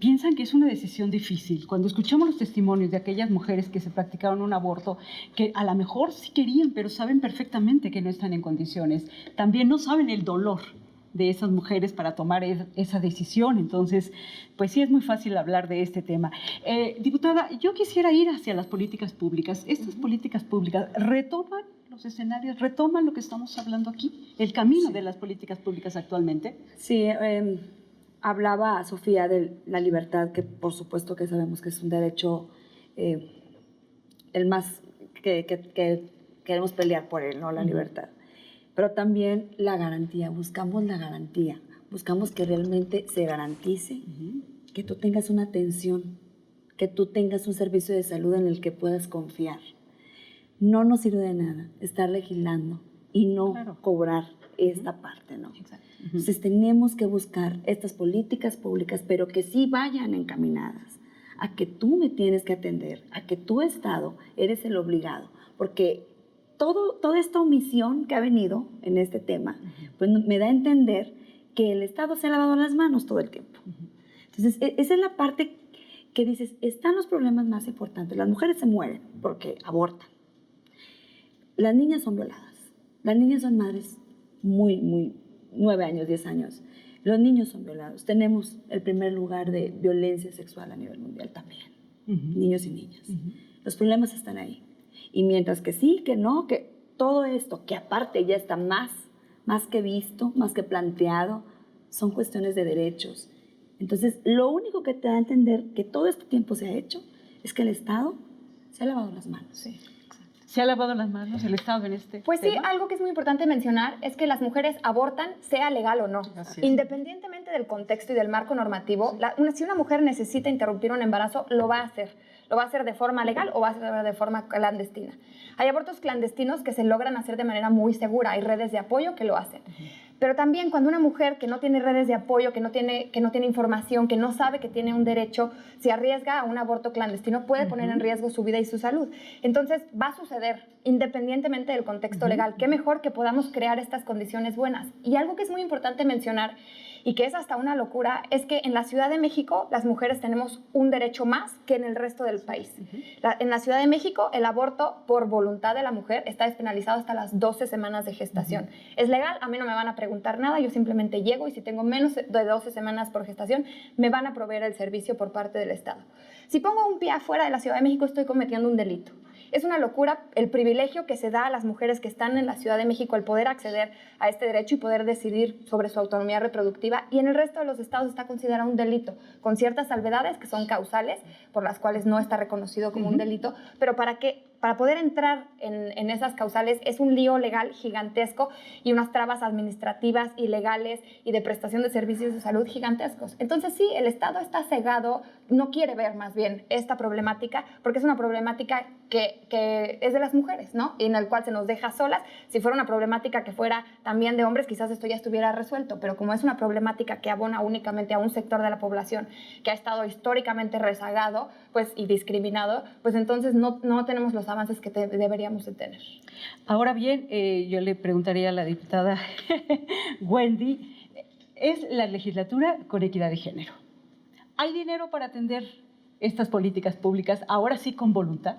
piensan que es una decisión difícil. Cuando escuchamos los testimonios de aquellas mujeres que se practicaron un aborto, que a lo mejor sí querían, pero saben perfectamente que no están en condiciones, también no saben el dolor de esas mujeres para tomar esa decisión. Entonces, pues sí es muy fácil hablar de este tema. Diputada, yo quisiera ir hacia las políticas públicas. Estas políticas públicas retoman los escenarios, retoman lo que estamos hablando aquí, el camino de las políticas públicas actualmente. Sí, hablaba Sofía de la libertad, que por supuesto que sabemos que es un derecho el más que queremos pelear por él, ¿no? La libertad. Pero también la garantía, buscamos la garantía, buscamos que realmente se garantice que tú tengas una atención, que tú tengas un servicio de salud en el que puedas confiar. No nos sirve de nada estar legislando y no cobrar esta parte, ¿no? Exacto. Entonces tenemos que buscar estas políticas públicas, pero que sí vayan encaminadas a que tú me tienes que atender, a que tu Estado eres el obligado, porque toda esta omisión que ha venido en este tema, pues me da a entender que el Estado se ha lavado las manos todo el tiempo. Entonces, esa es la parte que dices, están los problemas más importantes. Las mujeres se mueren porque abortan. Las niñas son violadas. Las niñas son madres muy 9 años, 10 años. Los niños son violados. Tenemos el primer lugar de violencia sexual a nivel mundial también. Niños y niñas. Los problemas están ahí. Y mientras que sí, que no, que todo esto, que aparte ya está más que visto, más que planteado, son cuestiones de derechos. Entonces, lo único que te da a entender que todo este tiempo se ha hecho es que el Estado se ha lavado las manos. Sí. ¿Se ha lavado las manos el Estado en este Pues tema? sí, algo que es muy importante mencionar es que las mujeres abortan, sea legal o no. Independientemente del contexto y del marco normativo, si una mujer necesita interrumpir un embarazo, lo va a hacer. Lo va a hacer de forma legal o va a hacer de forma clandestina. Hay abortos clandestinos que se logran hacer de manera muy segura. Hay redes de apoyo que lo hacen. Pero también cuando una mujer que no tiene redes de apoyo, que no tiene información, que no sabe que tiene un derecho, se arriesga a un aborto clandestino, puede poner en riesgo su vida y su salud. Entonces va a suceder independientemente del contexto legal. Qué mejor que podamos crear estas condiciones buenas. Y algo que es muy importante mencionar y que es hasta una locura, es que en la Ciudad de México las mujeres tenemos un derecho más que en el resto del país. En la Ciudad de México el aborto por voluntad de la mujer está despenalizado hasta las 12 semanas de gestación. Es legal, a mí no me van a preguntar nada, yo simplemente llego y si tengo menos de 12 semanas por gestación, me van a proveer el servicio por parte del Estado. Si pongo un pie afuera de la Ciudad de México, estoy cometiendo un delito. Es una locura el privilegio que se da a las mujeres que están en la Ciudad de México el poder acceder a este derecho y poder decidir sobre su autonomía reproductiva, y en el resto de los estados está considerado un delito, con ciertas salvedades que son causales, por las cuales no está reconocido como un delito, pero para poder entrar en esas causales es un lío legal gigantesco y unas trabas administrativas y legales y de prestación de servicios de salud gigantescos. Entonces sí, el Estado está cegado, no quiere ver más bien esta problemática, porque es una problemática que es de las mujeres, ¿no? Y en el cual se nos deja solas. Si fuera una problemática que fuera también de hombres, quizás esto ya estuviera resuelto, pero como es una problemática que abona únicamente a un sector de la población que ha estado históricamente rezagado y discriminado, pues entonces no tenemos los avances que deberíamos de tener. Ahora bien, yo le preguntaría a la diputada Wendy, ¿es la legislatura con equidad de género? ¿Hay dinero para atender estas políticas públicas, ahora sí con voluntad?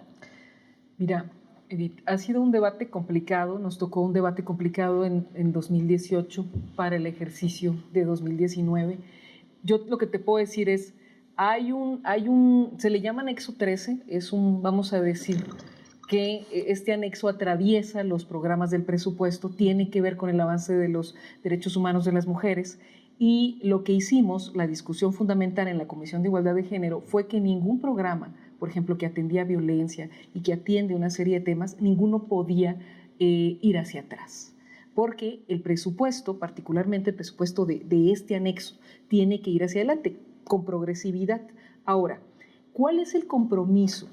Mira, Edith, ha sido un debate complicado, nos tocó un debate complicado en 2018 para el ejercicio de 2019. Yo lo que te puedo decir es, se le llama anexo 13, vamos a decir, que este anexo atraviesa los programas del presupuesto, tiene que ver con el avance de los derechos humanos de las mujeres, y lo que hicimos, la discusión fundamental en la Comisión de Igualdad de Género, fue que ningún programa, por ejemplo, que atendía violencia y que atiende una serie de temas, ninguno podía ir hacia atrás, porque el presupuesto, particularmente el presupuesto de este anexo, tiene que ir hacia adelante con progresividad. Ahora, ¿cuál es el compromiso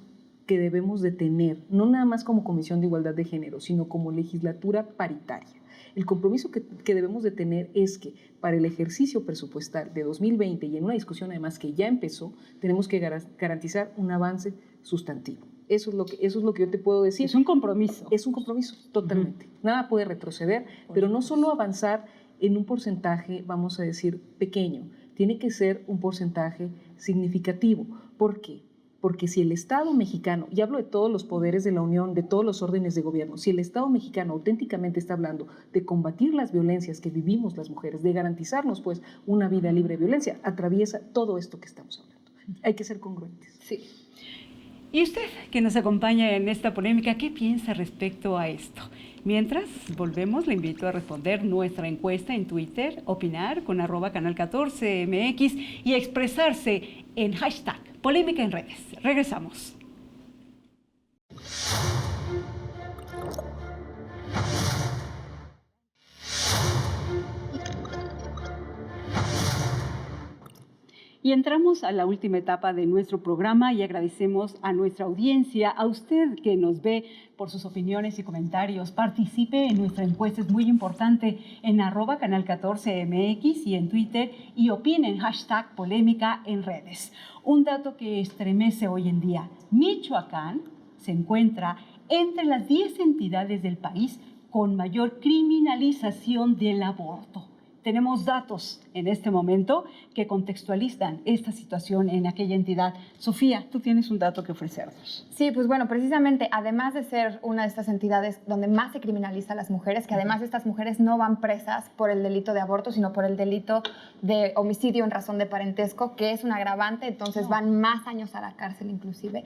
que debemos de tener, no nada más como Comisión de Igualdad de Género, sino como legislatura paritaria? El compromiso que debemos de tener es que para el ejercicio presupuestal de 2020 y en una discusión además que ya empezó, tenemos que garantizar un avance sustantivo. Eso es lo que yo te puedo decir. Es un compromiso. Es un compromiso, totalmente. Nada puede retroceder, pero no solo avanzar en un porcentaje, vamos a decir, pequeño, tiene que ser un porcentaje significativo. ¿Por qué? Porque si el Estado mexicano, y hablo de todos los poderes de la Unión, de todos los órdenes de gobierno, si el Estado mexicano auténticamente está hablando de combatir las violencias que vivimos las mujeres, de garantizarnos pues una vida libre de violencia, atraviesa todo esto que estamos hablando. Hay que ser congruentes. Sí. Y usted, que nos acompaña en esta polémica, ¿qué piensa respecto a esto? Mientras volvemos, le invito a responder nuestra encuesta en Twitter, opinar con @canal14mx y expresarse en hashtag Polémica en Redes. Regresamos. Y entramos a la última etapa de nuestro programa y agradecemos a nuestra audiencia, a usted que nos ve por sus opiniones y comentarios. Participe en nuestra encuesta, es muy importante, en @canal14mx y en Twitter, y opine en hashtag Polémica en Redes. Un dato que estremece hoy en día: Michoacán se encuentra entre las 10 entidades del país con mayor criminalización del aborto. tenemos datos en este momento que contextualizan esta situación en aquella entidad. Sofía, tú tienes un dato que ofrecernos. Sí, pues bueno, precisamente, además de ser una de estas entidades donde más se criminaliza a las mujeres, que además estas mujeres no van presas por el delito de aborto, sino por el delito de homicidio en razón de parentesco, que es un agravante, entonces van más años a la cárcel inclusive.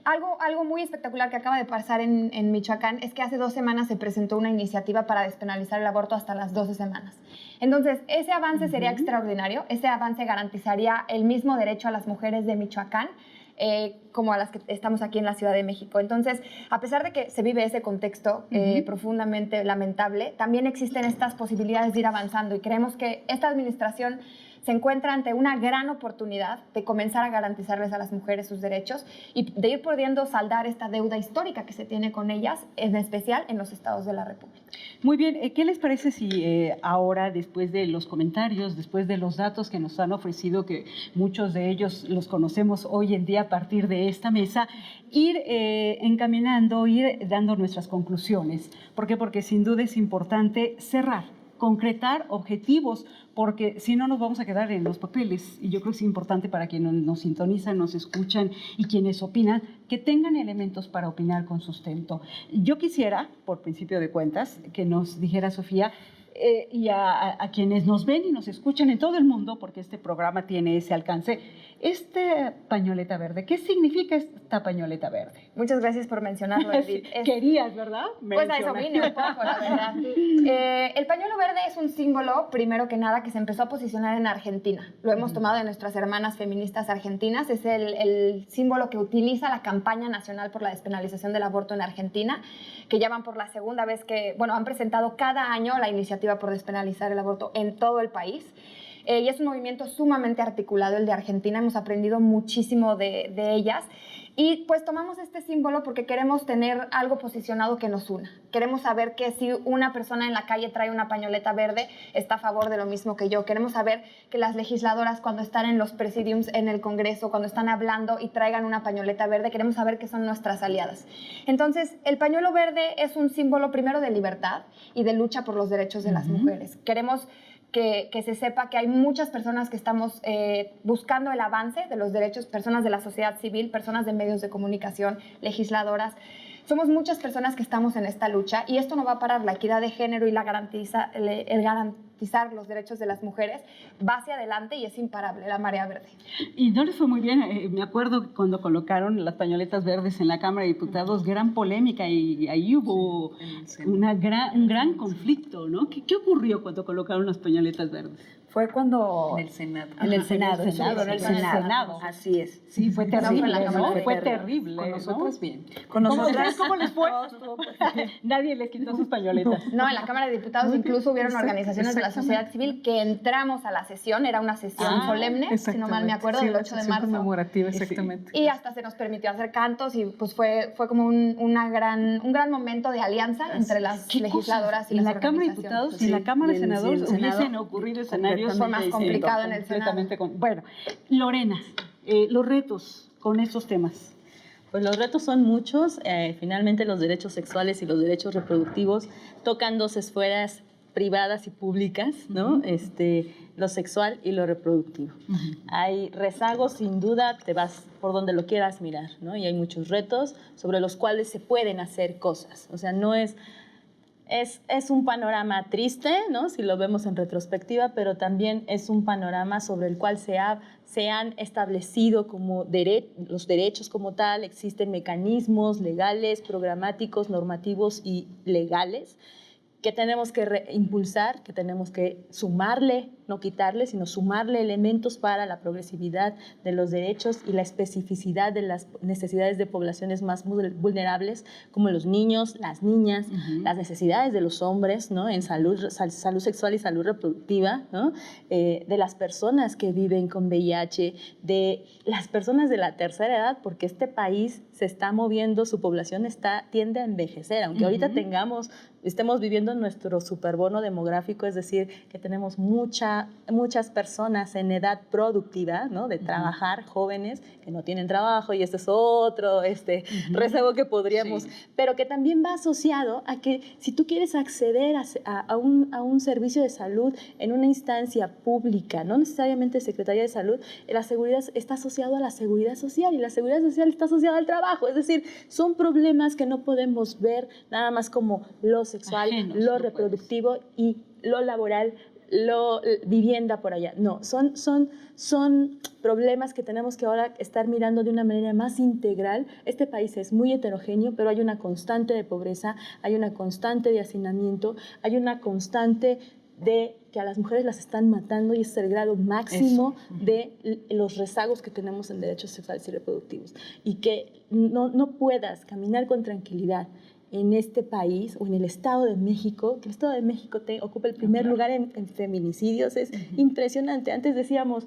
Algo muy espectacular que acaba de pasar en Michoacán es que hace 2 semanas se presentó una iniciativa para despenalizar el aborto hasta las 12 semanas. Entonces, ese avance sería extraordinario, ese avance garantizaría el mismo derecho a las mujeres de Michoacán, como a las que estamos aquí en la Ciudad de México. Entonces, a pesar de que se vive ese contexto profundamente lamentable, también existen estas posibilidades de ir avanzando y creemos que esta administración se encuentra ante una gran oportunidad de comenzar a garantizarles a las mujeres sus derechos y de ir pudiendo saldar esta deuda histórica que se tiene con ellas, en especial en los estados de la República. Muy bien, ¿qué les parece si ahora, después de los comentarios, después de los datos que nos han ofrecido, que muchos de ellos los conocemos hoy en día a partir de esta mesa, ir encaminando, ir dando nuestras conclusiones? ¿Por qué? Porque sin duda es importante cerrar, concretar objetivos, porque si no nos vamos a quedar en los papeles. Y yo creo que es importante para quienes nos sintonizan, nos escuchan y quienes opinan, que tengan elementos para opinar con sustento. Yo quisiera, por principio de cuentas, que nos dijera Sofía, y a quienes nos ven y nos escuchan en todo el mundo, porque este programa tiene ese alcance, esta pañoleta verde, ¿qué significa esta pañoleta verde? Muchas gracias por mencionarlo, Edith. Querías, ¿verdad? Pues a eso vine un poco, la verdad. El pañuelo verde es un símbolo, primero que nada, que se empezó a posicionar en Argentina. Lo hemos tomado de nuestras hermanas feministas argentinas. Es el símbolo que utiliza la campaña nacional por la despenalización del aborto en Argentina, que ya van por la segunda vez que, bueno, han presentado cada año la iniciativa por despenalizar el aborto en todo el país. Y es un movimiento sumamente articulado el de Argentina, hemos aprendido muchísimo de ellas. Y pues tomamos este símbolo porque queremos tener algo posicionado que nos una. Queremos saber que si una persona en la calle trae una pañoleta verde, está a favor de lo mismo que yo. Queremos saber que las legisladoras, cuando están en los presidiums en el Congreso, cuando están hablando y traigan una pañoleta verde, queremos saber que son nuestras aliadas. Entonces, el pañuelo verde es un símbolo primero de libertad y de lucha por los derechos de las mujeres. Queremos que se sepa que hay muchas personas que estamos buscando el avance de los derechos, personas de la sociedad civil, personas de medios de comunicación, legisladoras. Somos muchas personas que estamos en esta lucha y esto no va a parar. La equidad de género y el garantizar los derechos de las mujeres va hacia adelante y es imparable, la marea verde. Y no les fue muy bien, me acuerdo cuando colocaron las pañoletas verdes en la Cámara de Diputados, gran polémica y ahí hubo un gran conflicto, ¿no? ¿Qué ocurrió cuando colocaron las pañoletas verdes? Fue cuando... En el Senado. En el Senado. En el Senado. Así es. Sí, fue terrible, ¿no? Fue terrible. terrible. Con nosotras bien. Con nosotras, ¿Cómo les fue? Nadie les quitó sus pañoletas. No, en la Cámara de Diputados incluso hubieron organizaciones de la sociedad civil que entramos a la sesión, era una sesión solemne, si no mal me acuerdo, del 8 de marzo. Conmemorativa, exactamente. Y hasta se nos permitió hacer cantos y pues fue como un gran momento de alianza entre las legisladoras y las organizaciones. En la Cámara de Diputados y en la Cámara de Senadores hubiesen ocurrido escenarios fue más complicado en el Senado. Bueno, Lorena, los retos con estos temas. Pues los retos son muchos. Finalmente los derechos sexuales y los derechos reproductivos tocan dos esferas privadas y públicas, ¿no? Lo sexual y lo reproductivo. Hay rezagos, sin duda, te vas por donde lo quieras mirar, ¿no? Y hay muchos retos sobre los cuales se pueden hacer cosas. O sea, no es un panorama triste, ¿no? Si lo vemos en retrospectiva, pero también es un panorama sobre el cual se han establecido como los derechos como tal. Existen mecanismos legales, programáticos, normativos y legales que tenemos que impulsar, que tenemos que sumarle, no quitarle, sino sumarle elementos para la progresividad de los derechos y la especificidad de las necesidades de poblaciones más vulnerables, como los niños, las niñas, las necesidades de los hombres, ¿no? En salud sexual y salud reproductiva, ¿no? De las personas que viven con VIH, de las personas de la tercera edad, porque este país se está moviendo, su población tiende a envejecer, aunque ahorita estemos viviendo nuestro superbono demográfico, es decir, que tenemos mucha muchas personas en edad productiva, ¿no? De trabajar, jóvenes que no tienen trabajo, y este es otro rezago que podríamos, pero que también va asociado a que si tú quieres acceder a un servicio de salud en una instancia pública, no necesariamente Secretaría de Salud, la seguridad está asociado a la seguridad social, y la seguridad social está asociada al trabajo. Es decir, son problemas que no podemos ver nada más como lo sexual, lo reproductivo y lo laboral, vivienda por allá. No, son problemas que tenemos que ahora estar mirando de una manera más integral. Este país es muy heterogéneo, pero hay una constante de pobreza, hay una constante de hacinamiento, hay una constante de que a las mujeres las están matando, y ese es el grado máximo de los rezagos que tenemos en derechos sexuales y reproductivos. Y que no puedas caminar con tranquilidad en este país o en el Estado de México, que el Estado de México ocupa el primer lugar en feminicidios, es impresionante. Antes decíamos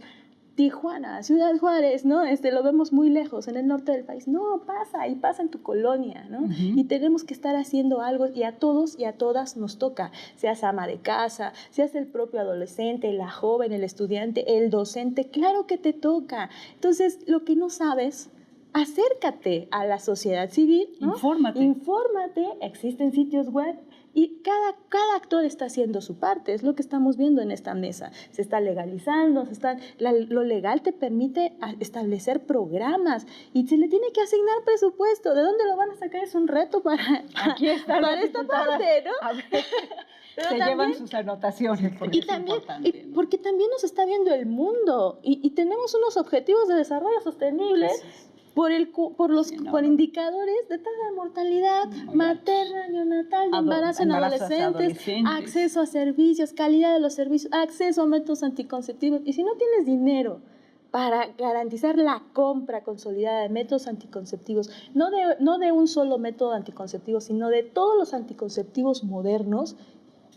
Tijuana, Ciudad Juárez, ¿no? Lo vemos muy lejos, en el norte del país. No, pasa en tu colonia, ¿no? Y tenemos que estar haciendo algo, y a todos y a todas nos toca, seas ama de casa, seas el propio adolescente, la joven, el estudiante, el docente, claro que te toca. Entonces, lo que no sabes, acércate a la sociedad civil, ¿no? Infórmate, existen sitios web, y cada actor está haciendo su parte. Es lo que estamos viendo en esta mesa. Se está legalizando, lo legal te permite establecer programas, y se le tiene que asignar presupuesto. ¿De dónde lo van a sacar? Es un reto para esta parte, ¿no? A ver, pero se llevan sus anotaciones. Porque porque también nos está viendo el mundo, y tenemos unos objetivos de desarrollo sostenible por indicadores de tasa de mortalidad materna, neonatal, de embarazo en adolescentes, acceso a servicios, calidad de los servicios, acceso a métodos anticonceptivos. Y si no tienes dinero para garantizar la compra consolidada de métodos anticonceptivos, no de un solo método anticonceptivo, sino de todos los anticonceptivos modernos,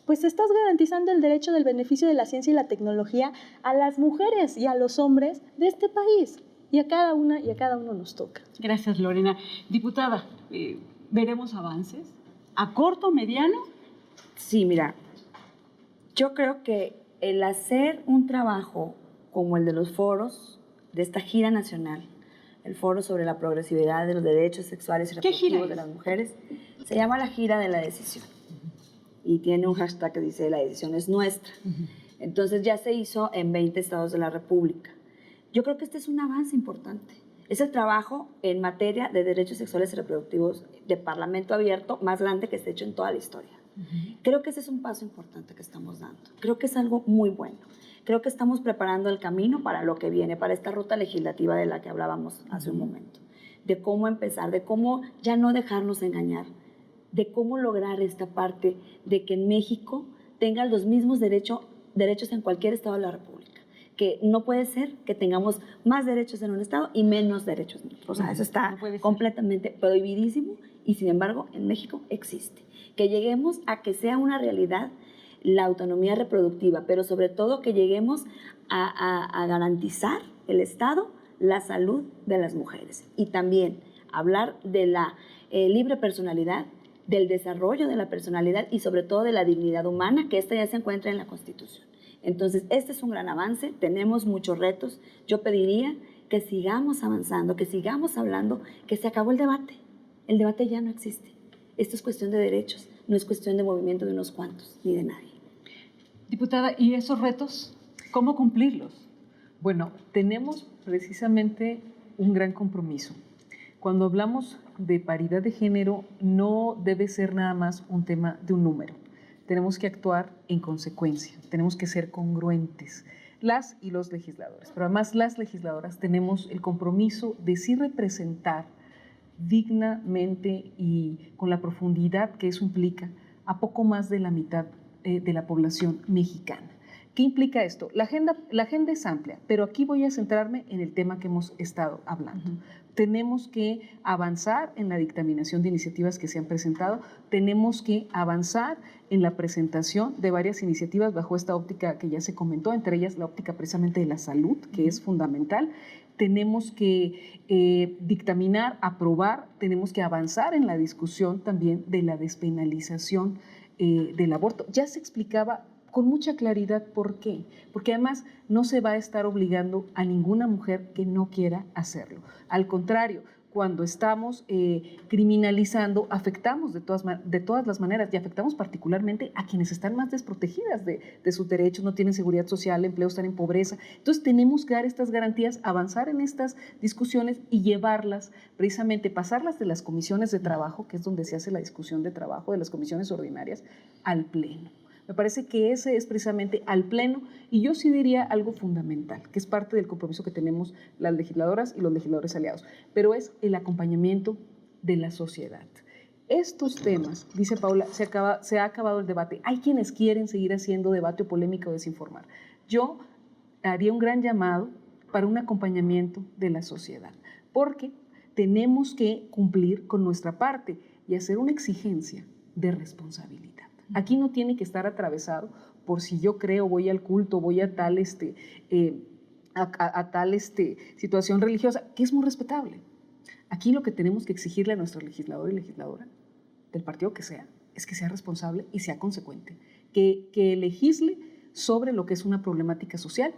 pues estás garantizando el derecho del beneficio de la ciencia y la tecnología a las mujeres y a los hombres de este país. Y a cada uno nos toca. Gracias, Lorena. Diputada, ¿veremos avances? ¿A corto, mediano? Sí, mira, yo creo que el hacer un trabajo como el de los foros, de esta gira nacional, el foro sobre la progresividad de los derechos sexuales y reproductivos de las mujeres, se llama la gira de la decisión. Y tiene un hashtag que dice: la decisión es nuestra. Entonces ya se hizo en 20 estados de la República. Yo creo que este es un avance importante. Es el trabajo en materia de derechos sexuales y reproductivos de Parlamento abierto más grande que se ha hecho en toda la historia. Creo que ese es un paso importante que estamos dando. Creo que es algo muy bueno. Creo que estamos preparando el camino para lo que viene, para esta ruta legislativa de la que hablábamos hace un momento. De cómo empezar, de cómo ya no dejarnos engañar, de cómo lograr esta parte de que en México tengan los mismos derechos en cualquier estado de la República. Que no puede ser que tengamos más derechos en un estado y menos derechos en otro. O sea, eso está completamente prohibidísimo, y sin embargo en México existe. Que lleguemos a que sea una realidad la autonomía reproductiva, pero sobre todo que lleguemos a garantizar el Estado la salud de las mujeres, y también hablar de la libre personalidad, del desarrollo de la personalidad, y sobre todo de la dignidad humana, que esta ya se encuentra en la Constitución. Entonces, este es un gran avance, tenemos muchos retos. Yo pediría que sigamos avanzando, que sigamos hablando, que se acabó el debate. El debate ya no existe. Esto es cuestión de derechos, no es cuestión de movimiento de unos cuantos, ni de nadie. Diputada, ¿y esos retos, cómo cumplirlos? Bueno, tenemos precisamente un gran compromiso. Cuando hablamos de paridad de género, no debe ser nada más un tema de un número. Tenemos que actuar en consecuencia, tenemos que ser congruentes, las y los legisladores. Pero además las legisladoras tenemos el compromiso de sí representar dignamente y con la profundidad que eso implica a poco más de la mitad de la población mexicana. ¿Qué implica esto? La agenda es amplia, pero aquí voy a centrarme en el tema que hemos estado hablando. Tenemos que avanzar en la dictaminación de iniciativas que se han presentado, tenemos que avanzar en la presentación de varias iniciativas bajo esta óptica que ya se comentó, entre ellas la óptica precisamente de la salud, que es fundamental. Tenemos que dictaminar, aprobar, tenemos que avanzar en la discusión también de la despenalización del aborto. Ya se explicaba con mucha claridad. ¿Por qué? Porque además no se va a estar obligando a ninguna mujer que no quiera hacerlo. Al contrario, cuando estamos criminalizando, afectamos de todas las maneras y afectamos particularmente a quienes están más desprotegidas de sus derechos, no tienen seguridad social, empleo, están en pobreza. Entonces tenemos que dar estas garantías, avanzar en estas discusiones y llevarlas, precisamente pasarlas de las comisiones de trabajo, que es donde se hace la discusión de trabajo, de las comisiones ordinarias, al Pleno. Me parece que ese es precisamente al Pleno, y yo sí diría algo fundamental, que es parte del compromiso que tenemos las legisladoras y los legisladores aliados, pero es el acompañamiento de la sociedad. Estos temas, dice Paula, se ha acabado el debate. Hay quienes quieren seguir haciendo debate o polémica o desinformar. Yo haría un gran llamado para un acompañamiento de la sociedad, porque tenemos que cumplir con nuestra parte y hacer una exigencia de responsabilidad. Aquí no tiene que estar atravesado por si yo creo, voy al culto, voy a tal situación religiosa, que es muy respetable. Aquí lo que tenemos que exigirle a nuestro legislador y legisladora, del partido que sea, es que sea responsable y sea consecuente, que legisle sobre lo que es una problemática social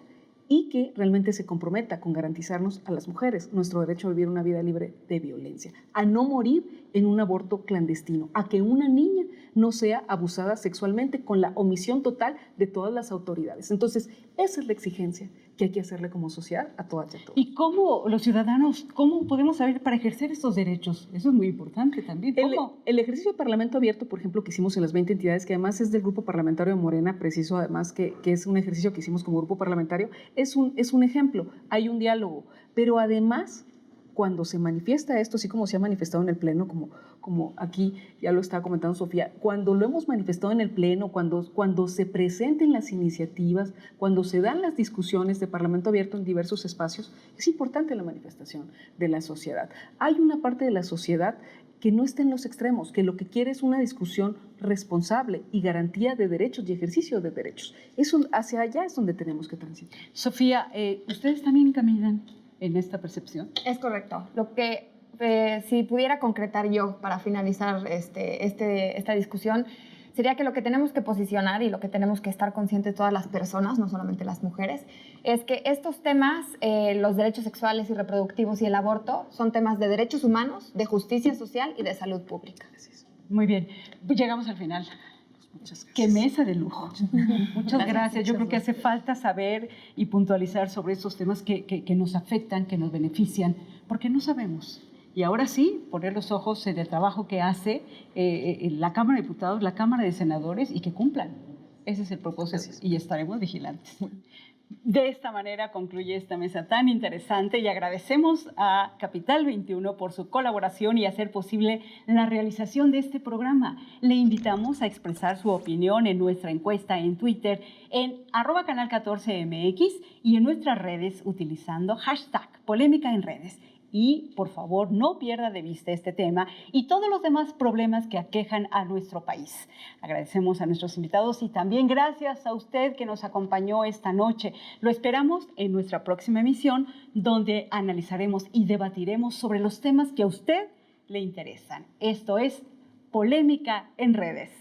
y que realmente se comprometa con garantizarnos a las mujeres nuestro derecho a vivir una vida libre de violencia, a no morir en un aborto clandestino, a que una niña no sea abusada sexualmente con la omisión total de todas las autoridades. Entonces, esa es la exigencia que hay que hacerle como sociedad a todas y a todos. ¿Y cómo los ciudadanos, cómo podemos saber para ejercer estos derechos? Eso es muy importante también. ¿Cómo? El ejercicio de Parlamento Abierto, por ejemplo, que hicimos en las 20 entidades, que además es del Grupo Parlamentario de Morena, preciso además que es un ejercicio que hicimos como grupo parlamentario, es un ejemplo. Hay un diálogo, pero además, cuando se manifiesta esto, así como se ha manifestado en el Pleno, como aquí ya lo estaba comentando Sofía, cuando lo hemos manifestado en el Pleno, cuando se presenten las iniciativas, cuando se dan las discusiones de Parlamento Abierto en diversos espacios, es importante la manifestación de la sociedad. Hay una parte de la sociedad que no está en los extremos, que lo que quiere es una discusión responsable y garantía de derechos y ejercicio de derechos. Eso, hacia allá es donde tenemos que transitar. Sofía, ¿ustedes también caminan en esta percepción? Es correcto. Lo que, si pudiera concretar yo para finalizar esta discusión, sería que lo que tenemos que posicionar y lo que tenemos que estar conscientes todas las personas, no solamente las mujeres, es que estos temas, los derechos sexuales y reproductivos y el aborto, son temas de derechos humanos, de justicia social y de salud pública. Muy bien, llegamos al final. Muchas gracias. Qué mesa de lujo. Muchas gracias. Yo creo que hace falta saber y puntualizar sobre estos temas que nos afectan, que nos benefician, porque no sabemos. Y ahora sí, poner los ojos en el trabajo que hace la Cámara de Diputados, la Cámara de Senadores, y que cumplan. Ese es el propósito, y estaremos vigilantes. De esta manera concluye esta mesa tan interesante y agradecemos a Capital 21 por su colaboración y hacer posible la realización de este programa. Le invitamos a expresar su opinión en nuestra encuesta en Twitter en @canal14mx y en nuestras redes utilizando #polémica en redes. Y, por favor, no pierda de vista este tema y todos los demás problemas que aquejan a nuestro país. Agradecemos a nuestros invitados y también gracias a usted que nos acompañó esta noche. Lo esperamos en nuestra próxima emisión, donde analizaremos y debatiremos sobre los temas que a usted le interesan. Esto es Polémica en Redes.